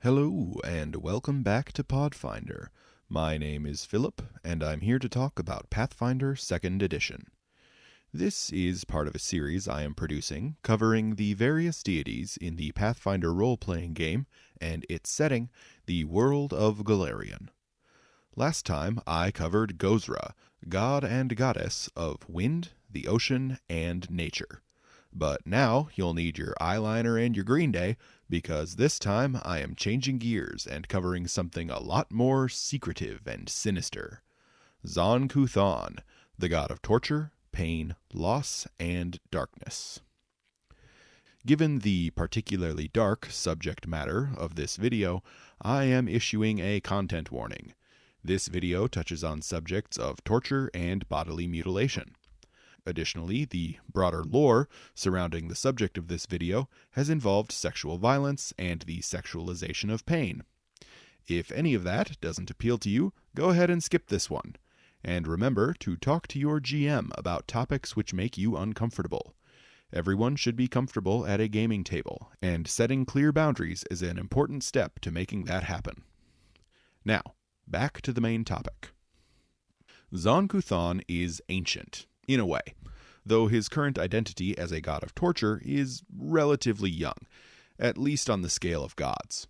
Hello, and welcome back to Pathfinder. My name is Philip, and I'm here to talk about Pathfinder 2nd Edition. This is part of a series I am producing covering the various deities in the Pathfinder role-playing game and its setting, the world of Golarion. Last time I covered Gozrah, god and goddess of wind, the ocean, and nature. But now you'll need your eyeliner and your Green Day, because this time I am changing gears and covering something a lot more secretive and sinister. Zon Kuthon, the god of torture, pain, loss, and darkness. Given the particularly dark subject matter of this video, I am issuing a content warning. This video touches on subjects of torture and bodily mutilation. Additionally, the broader lore surrounding the subject of this video has involved sexual violence and the sexualization of pain. If any of that doesn't appeal to you, go ahead and skip this one. And remember to talk to your GM about topics which make you uncomfortable. Everyone should be comfortable at a gaming table, and setting clear boundaries is an important step to making that happen. Now, back to the main topic. Zon Kuthon is ancient, in a way, though his current identity as a god of torture is relatively young, at least on the scale of gods.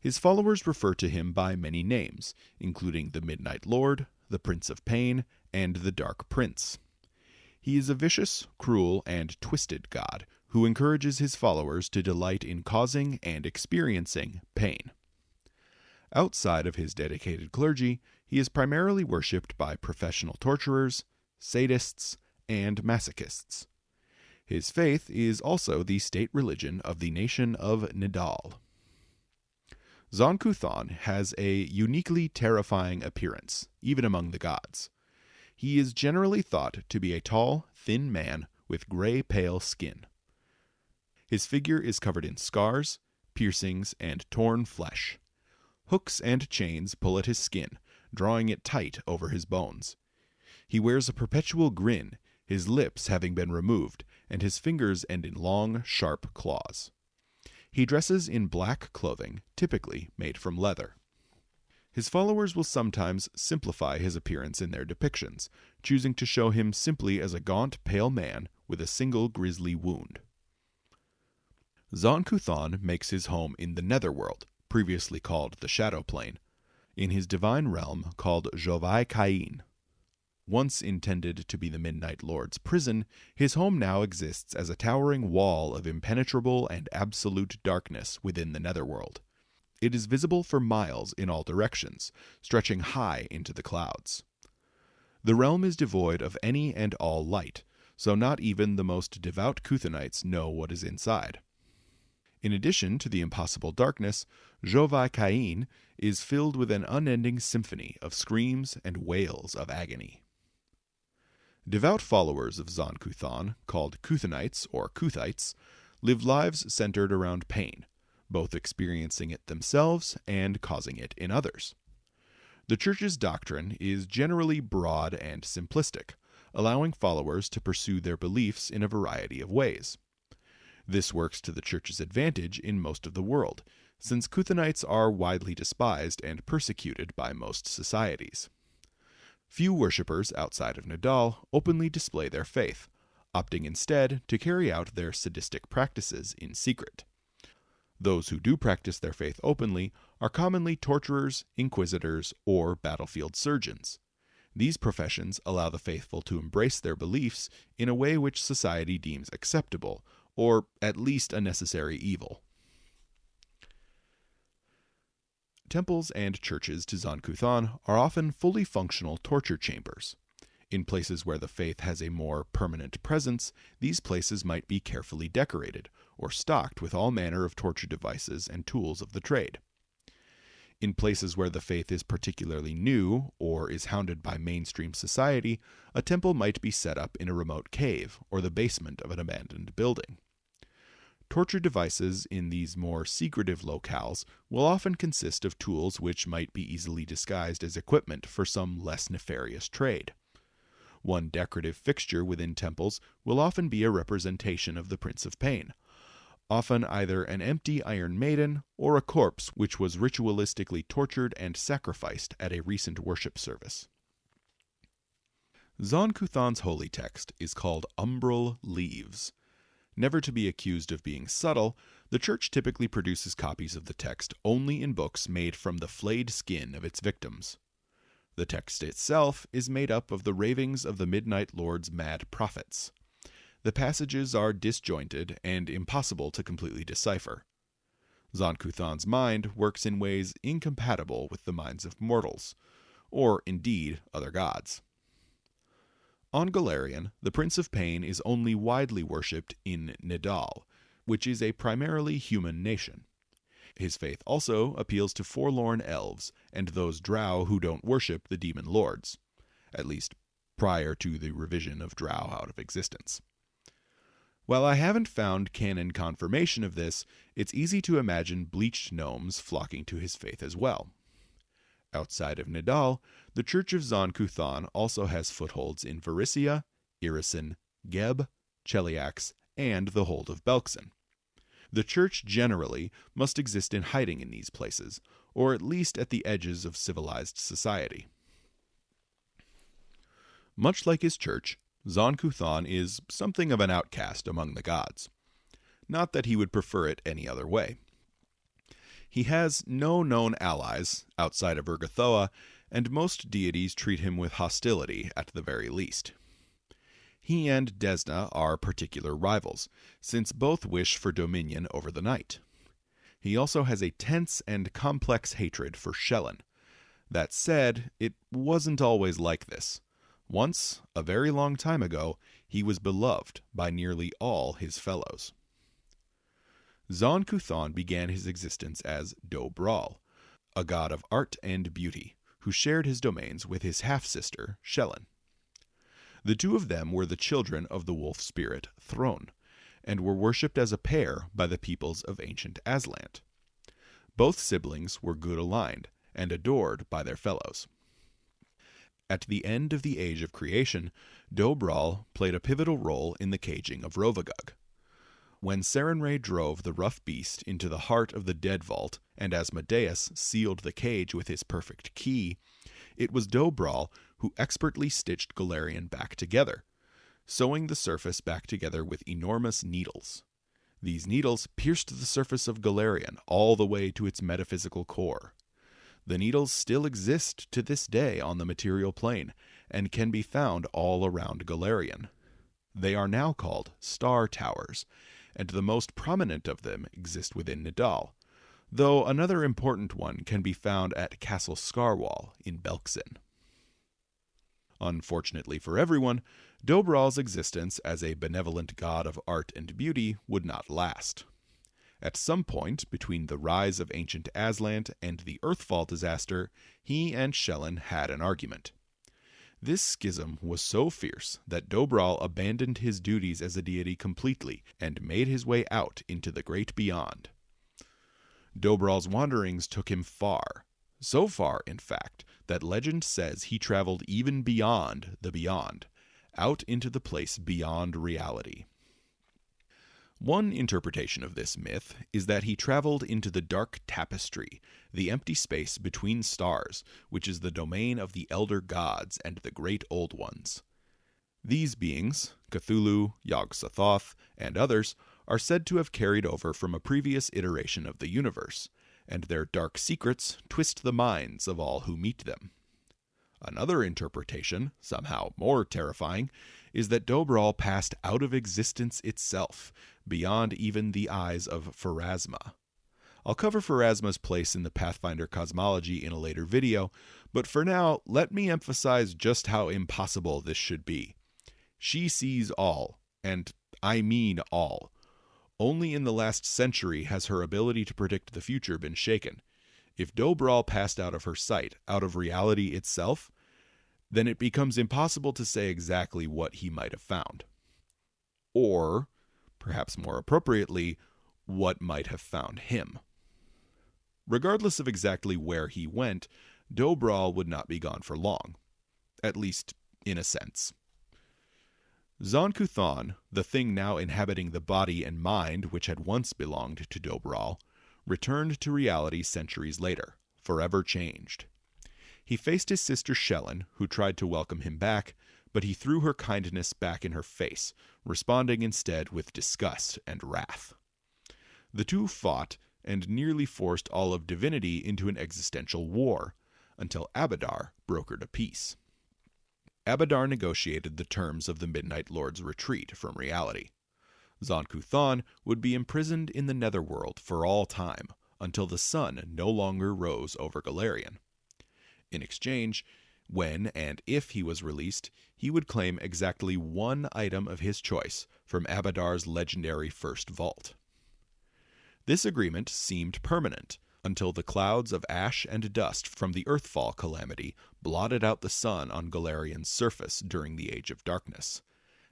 His followers refer to him by many names, including the Midnight Lord, the Prince of Pain, and the Dark Prince. He is a vicious, cruel, and twisted god who encourages his followers to delight in causing and experiencing pain. Outside of his dedicated clergy, he is primarily worshipped by professional torturers, sadists, and masochists. His faith is also the state religion of the nation of Nidal. Zon Kuthon has a uniquely terrifying appearance, even among the gods. He is generally thought to be a tall, thin man with gray-pale skin. His figure is covered in scars, piercings, and torn flesh. Hooks and chains pull at his skin, drawing it tight over his bones. He wears a perpetual grin, his lips having been removed, and his fingers end in long, sharp claws. He dresses in black clothing, typically made from leather. His followers will sometimes simplify his appearance in their depictions, choosing to show him simply as a gaunt, pale man with a single grisly wound. Zon Kuthon makes his home in the Netherworld, previously called the Shadow Plane, in his divine realm called Jovai Kain. Once intended to be the Midnight Lord's prison, his home now exists as a towering wall of impenetrable and absolute darkness within the Netherworld. It is visible for miles in all directions, stretching high into the clouds. The realm is devoid of any and all light, so not even the most devout Kuthonites know what is inside. In addition to the impossible darkness, Jovai Kain is filled with an unending symphony of screams and wails of agony. Devout followers of Zon Kuthon, called Kuthonites or Kuthites, live lives centered around pain, both experiencing it themselves and causing it in others. The Church's doctrine is generally broad and simplistic, allowing followers to pursue their beliefs in a variety of ways. This works to the Church's advantage in most of the world, since Kuthonites are widely despised and persecuted by most societies. Few worshippers outside of Nidal openly display their faith, opting instead to carry out their sadistic practices in secret. Those who do practice their faith openly are commonly torturers, inquisitors, or battlefield surgeons. These professions allow the faithful to embrace their beliefs in a way which society deems acceptable, or at least a necessary evil. Temples and churches to Zon Kuthon are often fully functional torture chambers. In places where the faith has a more permanent presence, these places might be carefully decorated, or stocked with all manner of torture devices and tools of the trade. In places where the faith is particularly new, or is hounded by mainstream society, a temple might be set up in a remote cave, or the basement of an abandoned building. Torture devices in these more secretive locales will often consist of tools which might be easily disguised as equipment for some less nefarious trade. One decorative fixture within temples will often be a representation of the Prince of Pain, often either an empty Iron Maiden or a corpse which was ritualistically tortured and sacrificed at a recent worship service. Zon Kuthon's holy text is called Umbral Leaves. Never to be accused of being subtle, the Church typically produces copies of the text only in books made from the flayed skin of its victims. The text itself is made up of the ravings of the Midnight Lord's mad prophets. The passages are disjointed and impossible to completely decipher. Zon Kuthon's mind works in ways incompatible with the minds of mortals, or indeed other gods. On Golarion, the Prince of Pain is only widely worshipped in Nidal, which is a primarily human nation. His faith also appeals to forlorn elves and those drow who don't worship the demon lords, at least prior to the revision of drow out of existence. While I haven't found canon confirmation of this, it's easy to imagine bleached gnomes flocking to his faith as well. Outside of Nidal, the Church of Zon Kuthon also has footholds in Varisia, Irisin, Geb, Cheliax, and the Hold of Belkzen. The Church generally must exist in hiding in these places, or at least at the edges of civilized society. Much like his church, Zon Kuthon is something of an outcast among the gods. Not that he would prefer it any other way. He has no known allies outside of Urgathoa, and most deities treat him with hostility at the very least. He and Desna are particular rivals, since both wish for dominion over the night. He also has a tense and complex hatred for Shelyn. That said, it wasn't always like this. Once, a very long time ago, he was beloved by nearly all his fellows. Zon Kuthon began his existence as Dou Bral, a god of art and beauty, who shared his domains with his half-sister, Shelyn. The two of them were the children of the wolf spirit Throne, and were worshipped as a pair by the peoples of ancient Aslant. Both siblings were good-aligned and adored by their fellows. At the end of the Age of Creation, Dou Bral played a pivotal role in the caging of Rovagug. When Sarenrae drove the rough beast into the heart of the Dead Vault, and Asmodeus sealed the cage with his perfect key, it was Dou Bral who expertly stitched Golarion back together, sewing the surface back together with enormous needles. These needles pierced the surface of Golarion all the way to its metaphysical core. The needles still exist to this day on the material plane, and can be found all around Golarion. They are now called Star Towers, and the most prominent of them exist within Nidal, though another important one can be found at Castle Scarwall in Belkzen. Unfortunately for everyone, Dou Bral's existence as a benevolent god of art and beauty would not last. At some point between the rise of ancient Aslant and the Earthfall disaster, he and Shelyn had an argument. This schism was so fierce that Dou Bral abandoned his duties as a deity completely and made his way out into the great beyond. Dou Bral's wanderings took him far, so far, in fact, that legend says he traveled even beyond the beyond, out into the place beyond reality. One interpretation of this myth is that he traveled into the dark tapestry, the empty space between stars, which is the domain of the elder gods and the great old ones. These beings, Cthulhu, Yog-Sothoth, and others, are said to have carried over from a previous iteration of the universe, and their dark secrets twist the minds of all who meet them. Another interpretation, somehow more terrifying, is that Dou Bral passed out of existence itself, beyond even the eyes of Pharasma. I'll cover Pharasma's place in the Pathfinder cosmology in a later video, but for now, let me emphasize just how impossible this should be. She sees all, and I mean all. Only in the last century has her ability to predict the future been shaken. If Dou Bral passed out of her sight, out of reality itself, then it becomes impossible to say exactly what he might have found. Or, perhaps more appropriately, what might have found him. Regardless of exactly where he went, Dou Bral would not be gone for long. At least, in a sense. Zon Kuthon, the thing now inhabiting the body and mind which had once belonged to Dou Bral, returned to reality centuries later, forever changed. He faced his sister Shelyn, who tried to welcome him back, but he threw her kindness back in her face, responding instead with disgust and wrath. The two fought and nearly forced all of divinity into an existential war, until Abadar brokered a peace. Abadar negotiated the terms of the Midnight Lord's retreat from reality. Zon Kuthon would be imprisoned in the Netherworld for all time, until the sun no longer rose over Golarion. In exchange, when and if he was released, he would claim exactly one item of his choice from Abadar's legendary First Vault. This agreement seemed permanent, until the clouds of ash and dust from the Earthfall calamity blotted out the sun on Golarion's surface during the Age of Darkness.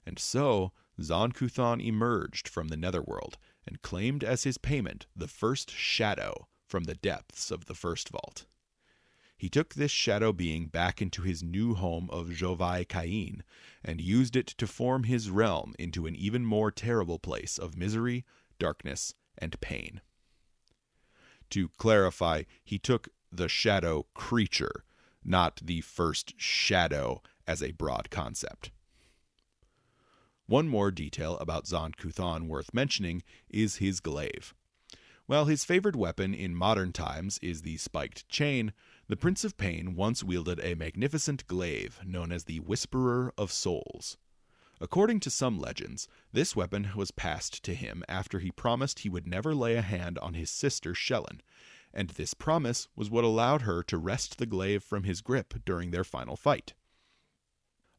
And so, Zon Kuthon emerged from the Netherworld and claimed as his payment the first shadow from the depths of the First Vault. He took this shadow being back into his new home of Jovai Kain and used it to form his realm into an even more terrible place of misery, darkness, and pain. To clarify, he took the shadow creature, not the first shadow as a broad concept. One more detail about Zon Kuthon worth mentioning is his glaive. While his favored weapon in modern times is the spiked chain, the Prince of Pain once wielded a magnificent glaive known as the Whisperer of Souls. According to some legends, this weapon was passed to him after he promised he would never lay a hand on his sister Shelyn, and this promise was what allowed her to wrest the glaive from his grip during their final fight.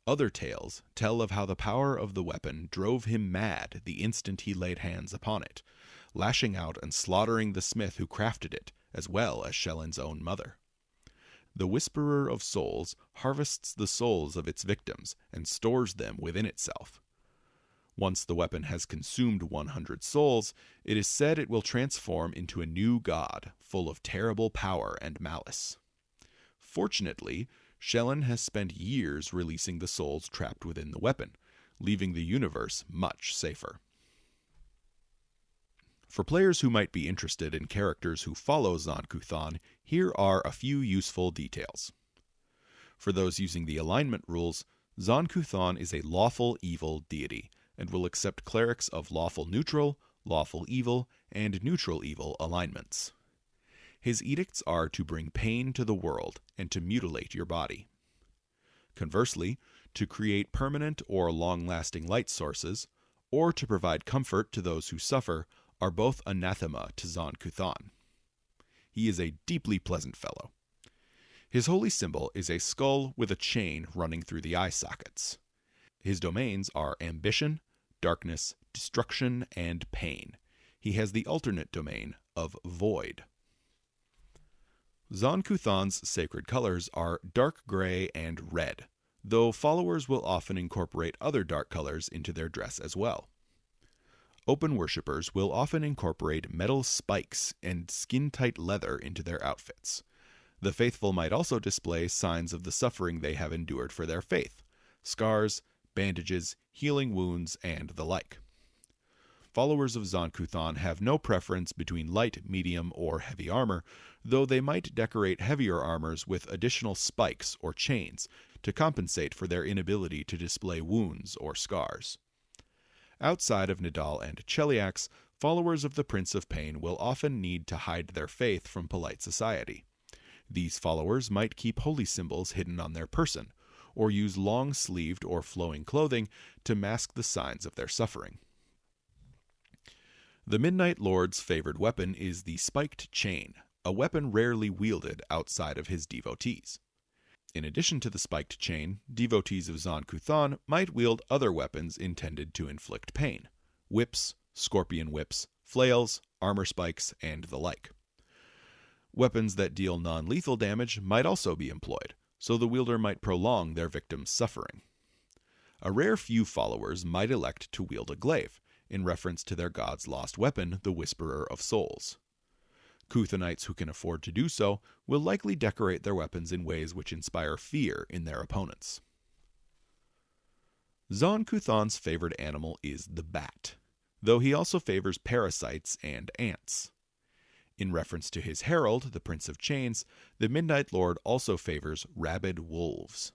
Other tales tell of how the power of the weapon drove him mad the instant he laid hands upon it, lashing out and slaughtering the smith who crafted it, as well as Shelyn's own mother. The Whisperer of Souls harvests the souls of its victims and stores them within itself. Once the weapon has consumed 100 souls, it is said it will transform into a new god, full of terrible power and malice. Fortunately, Shelyn has spent years releasing the souls trapped within the weapon, leaving the universe much safer. For players who might be interested in characters who follow Zon Kuthon, here are a few useful details. For those using the alignment rules, Zon Kuthon is a lawful evil deity, and will accept clerics of lawful neutral, lawful evil, and neutral evil alignments. His edicts are to bring pain to the world and to mutilate your body. Conversely, to create permanent or long-lasting light sources, or to provide comfort to those who suffer, are both anathema to Zon Kuthon. He is a deeply pleasant fellow. His holy symbol is a skull with a chain running through the eye sockets. His domains are ambition, darkness, destruction, and pain. He has the alternate domain of void. Zon Kuthon's sacred colors are dark gray and red, though followers will often incorporate other dark colors into their dress as well. Open worshippers will often incorporate metal spikes and skin-tight leather into their outfits. The faithful might also display signs of the suffering they have endured for their faith: scars, bandages, healing wounds, and the like. Followers of Zon Kuthon have no preference between light, medium, or heavy armor, though they might decorate heavier armors with additional spikes or chains to compensate for their inability to display wounds or scars. Outside of Nidal and Cheliax, followers of the Prince of Pain will often need to hide their faith from polite society. These followers might keep holy symbols hidden on their person, or use long-sleeved or flowing clothing to mask the signs of their suffering. The Midnight Lord's favored weapon is the spiked chain, a weapon rarely wielded outside of his devotees. In addition to the spiked chain, devotees of Zon Kuthon might wield other weapons intended to inflict pain: whips, scorpion whips, flails, armor spikes, and the like. Weapons that deal non-lethal damage might also be employed, so the wielder might prolong their victim's suffering. A rare few followers might elect to wield a glaive, in reference to their god's lost weapon, the Whisperer of Souls. Kuthonites who can afford to do so will likely decorate their weapons in ways which inspire fear in their opponents. Zon Kuthon's favorite animal is the bat, though he also favors parasites and ants. In reference to his herald, the Prince of Chains, the Midnight Lord also favors rabid wolves.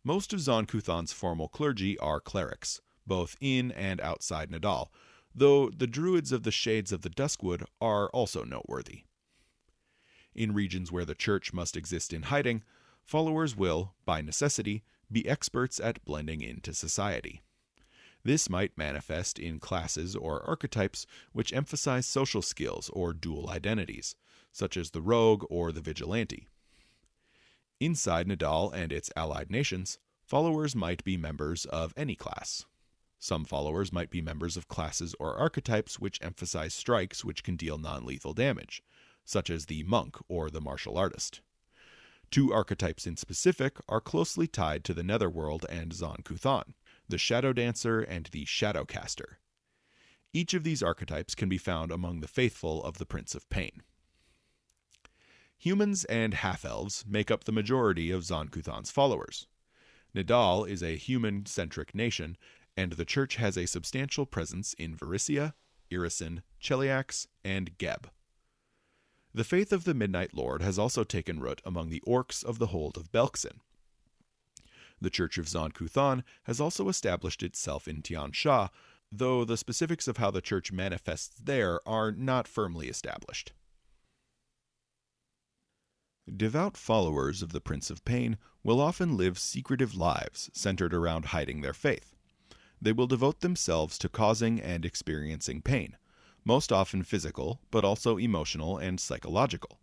Most of Zon Kuthon's formal clergy are clerics, both in and outside Nadaal, though the druids of the Shades of the Duskwood are also noteworthy. In regions where the church must exist in hiding, followers will, by necessity, be experts at blending into society. This might manifest in classes or archetypes which emphasize social skills or dual identities, such as the rogue or the vigilante. Inside Nadaal and its allied nations, followers might be members of any class. Some followers might be members of classes or archetypes which emphasize strikes which can deal non-lethal damage, such as the monk or the martial artist. Two archetypes in specific are closely tied to the Netherworld and Zon Kuthon, the Shadow Dancer and the Shadow Caster. Each of these archetypes can be found among the faithful of the Prince of Pain. Humans and half-elves make up the majority of Zon Kuthon's followers. Nadaal is a human-centric nation, and the church has a substantial presence in Varisia, Irisin, Cheliax, and Geb. The faith of the Midnight Lord has also taken root among the orcs of the Hold of Belkzen. The Church of Zon Kuthon has also established itself in Tian Sha, though the specifics of how the church manifests there are not firmly established. Devout followers of the Prince of Pain will often live secretive lives centered around hiding their faith. They will devote themselves to causing and experiencing pain, most often physical, but also emotional and psychological.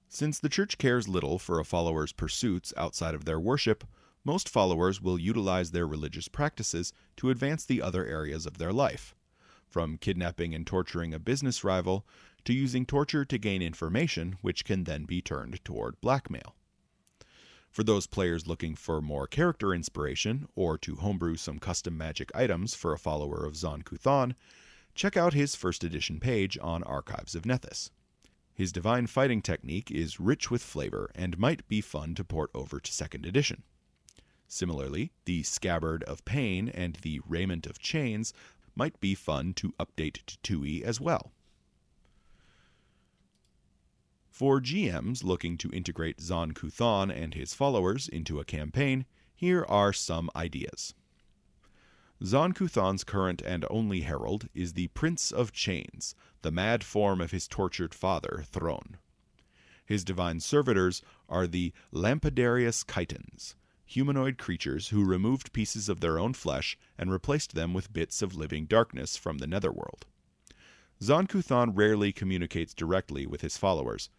Since the church cares little for a follower's pursuits outside of their worship, most followers will utilize their religious practices to advance the other areas of their life, from kidnapping and torturing a business rival to using torture to gain information which can then be turned toward blackmail. For those players looking for more character inspiration or to homebrew some custom magic items for a follower of Zon Kuthon, check out his first edition page on Archives of Nethys. His divine fighting technique is rich with flavor and might be fun to port over to 2nd edition. Similarly, the Scabbard of Pain and the Raiment of Chains might be fun to update to 2e as well. For GMs looking to integrate Zon Kuthon and his followers into a campaign, here are some ideas. Zon Kuthon's current and only herald is the Prince of Chains, the mad form of his tortured father, Thron. His divine servitors are the Lampidarius Chitons, humanoid creatures who removed pieces of their own flesh and replaced them with bits of living darkness from the Netherworld. Zon Kuthon rarely communicates directly with his followers,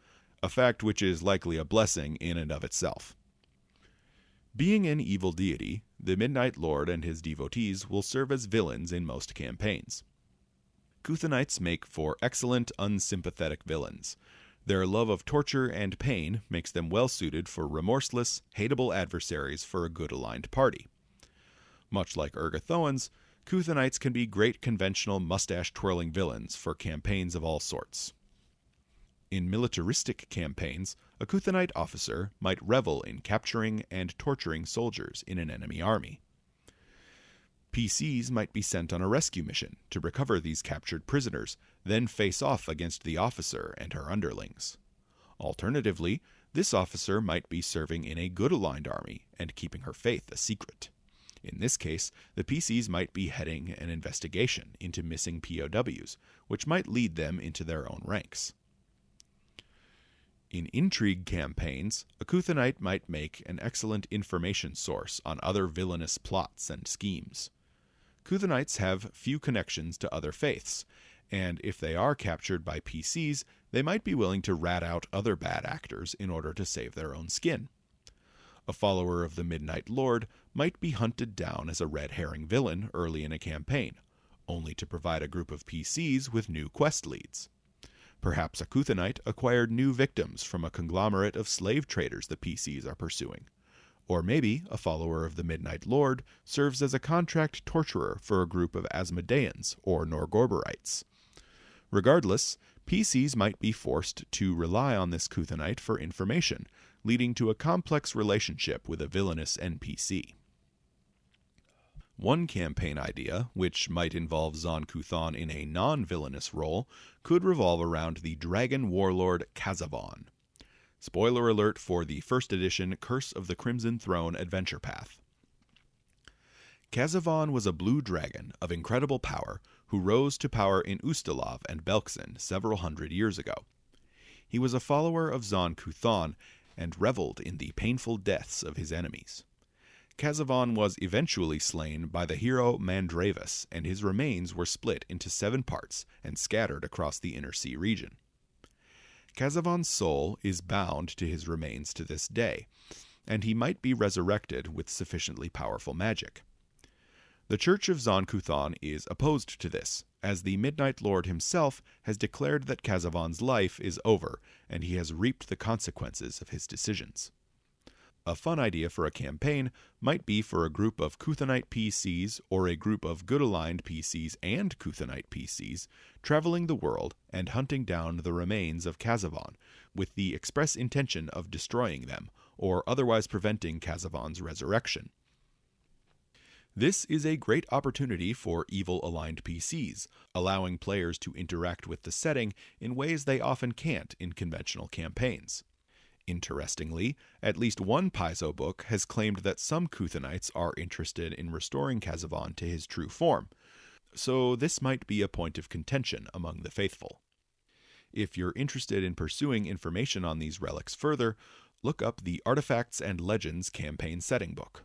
a fact which is likely a blessing in and of itself. Being an evil deity, the Midnight Lord and his devotees will serve as villains in most campaigns. Kuthonites make for excellent, unsympathetic villains. Their love of torture and pain makes them well-suited for remorseless, hateable adversaries for a good-aligned party. Much like Urgathoans, Kuthonites can be great conventional mustache-twirling villains for campaigns of all sorts. In militaristic campaigns, a Kuthonite officer might revel in capturing and torturing soldiers in an enemy army. PCs might be sent on a rescue mission to recover these captured prisoners, then face off against the officer and her underlings. Alternatively, this officer might be serving in a good-aligned army and keeping her faith a secret. In this case, the PCs might be heading an investigation into missing POWs, which might lead them into their own ranks. In intrigue campaigns, a Kuthonite might make an excellent information source on other villainous plots and schemes. Kuthonites have few connections to other faiths, and if they are captured by PCs, they might be willing to rat out other bad actors in order to save their own skin. A follower of the Midnight Lord might be hunted down as a red herring villain early in a campaign, only to provide a group of PCs with new quest leads. Perhaps a Kuthonite acquired new victims from a conglomerate of slave traders the PCs are pursuing. Or maybe a follower of the Midnight Lord serves as a contract torturer for a group of Asmodeans or Norgorberites. Regardless, PCs might be forced to rely on this Kuthonite for information, leading to a complex relationship with a villainous NPC. One campaign idea, which might involve Zon Kuthon in a non-villainous role, could revolve around the dragon warlord Kazavon. Spoiler alert for the first edition Curse of the Crimson Throne adventure path. Kazavon was a blue dragon of incredible power who rose to power in Ustalav and Belkzen several hundred years ago. He was a follower of Zon Kuthon and reveled in the painful deaths of his enemies. Kazavon was eventually slain by the hero Mandravis, and his remains were split into 7 parts and scattered across the Inner Sea region. Kazavon's soul is bound to his remains to this day, and he might be resurrected with sufficiently powerful magic. The Church of Zon Kuthon is opposed to this, as the Midnight Lord himself has declared that Kazavon's life is over, and he has reaped the consequences of his decisions. A fun idea for a campaign might be for a group of Kuthonite PCs or a group of good-aligned PCs and Kuthonite PCs traveling the world and hunting down the remains of Kazavon, with the express intention of destroying them, or otherwise preventing Kazavon's resurrection. This is a great opportunity for evil-aligned PCs, allowing players to interact with the setting in ways they often can't in conventional campaigns. Interestingly, at least one Paizo book has claimed that some Kuthonites are interested in restoring Kazavon to his true form, so this might be a point of contention among the faithful. If you're interested in pursuing information on these relics further, look up the Artifacts and Legends campaign setting book.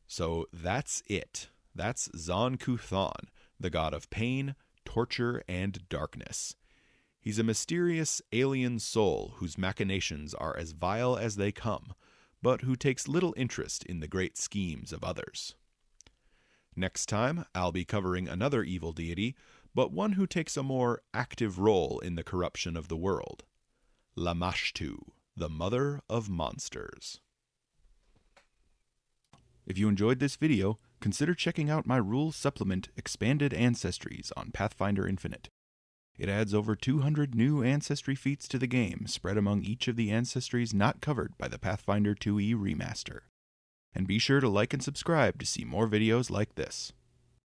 So that's it. That's Zon Kuthon, the god of pain, torture, and darkness. He's a mysterious alien soul whose machinations are as vile as they come, but who takes little interest in the great schemes of others. Next time, I'll be covering another evil deity, but one who takes a more active role in the corruption of the world. Lamashtu, the mother of monsters. If you enjoyed this video, consider checking out my rules supplement Expanded Ancestries on Pathfinder Infinite. It adds over 200 new ancestry feats to the game, spread among each of the ancestries not covered by the Pathfinder 2e remaster. And be sure to like and subscribe to see more videos like this.